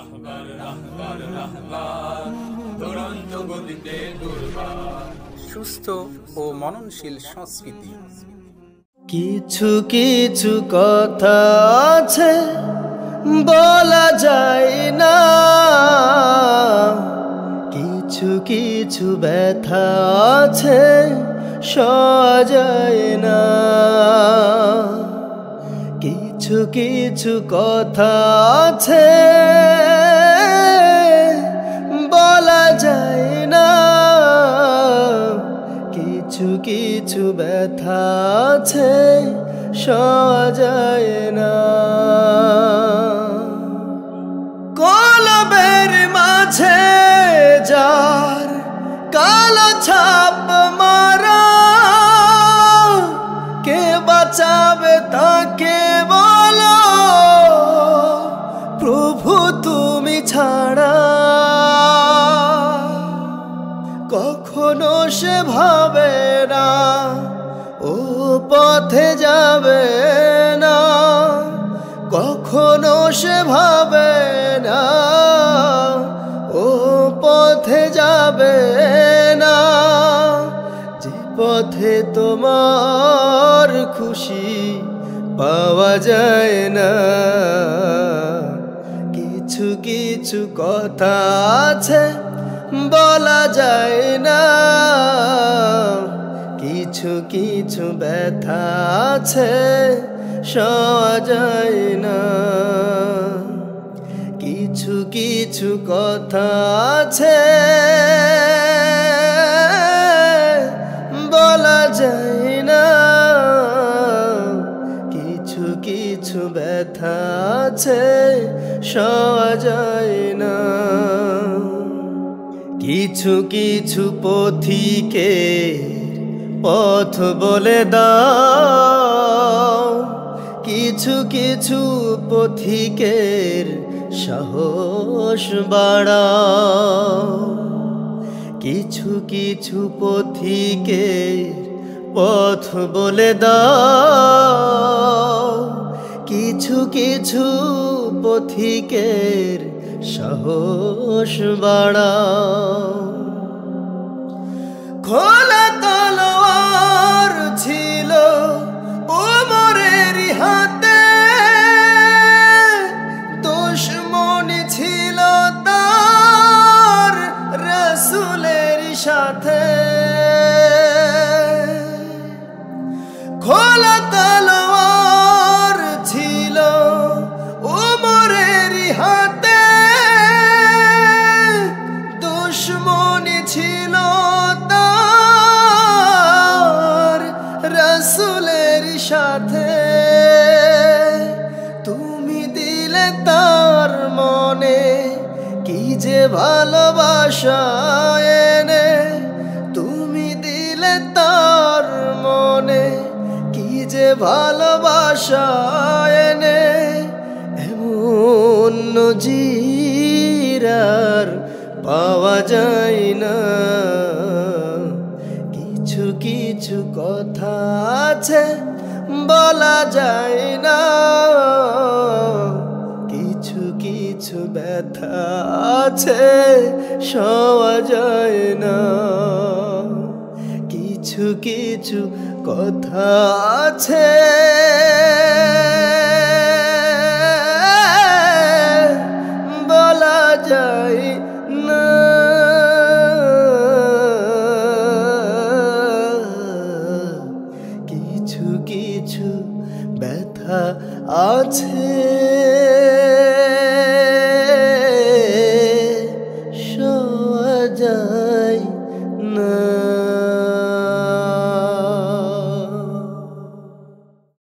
রাহবার রাহবার রাহবার দুরন্ত গতিতে দুর্বার সুস্থ ও মননশীল সংস্কৃতি। কিছু কিছু কথা আছে বলা যায় না, কিছু কিছু ব্যথা আছে সওয়া যায় না, কিছু কিছু কথা আছে বলা যায় না, কিছু কিছু ব্যথা আছে সওয়া যায় না। কলবের মাঝে যার কালো ছাপ মারা, কে বাঁচাবে তাকে বলো, প্রভু তুমি ছাড়া। কখনো সে ভাবে না ও পথে যাবে না, কখনো সে ভাবে না ও পথে যাবে না, যে পথে তোমার খুশি পাওয়া যায় না। কিছু কিছু কথা আছে বলা যায় না, কিছু কিছু ব্যথা আছে সওয়া যায় না, কিছু কিছু কথা আছে বলা যায় না, কিছু কিছু ব্যথা আছে সওয়া যায় না। কিছু কিছু পথিকের পথ বলে দাও, কিছু কিছু পথিকের সাহস বাড়াও, কিছু কিছু পথিকের পথ বলে দাও, কিছু কিছু পথিকের সাহস বাড়াও। খোলা তলোয়ার ছিল ওমরের হাতে, দুশমনি ছিল তার রাসূলের সাথে। খোলা তলোয়ার ছিল ওমরের হাতে, দুশমনি ছিল তার রাসূলের সাথে। তুমি দিলে তার মনে কি যে ভালোবাসা এনে, তুমি দিলে তার মনে কি যে ভালোবাসা এনে, এমন নজির আর পাওয়া যায় না। কিছু কিছু কথা আছে বলা যায় না, কিছু কিছু ব্যথা আছে সওয়া যায় না, কিছু কিছু কথা আছে বলা যায় না। কিছু কিছু ব্যথা আছে সওয়া যায়।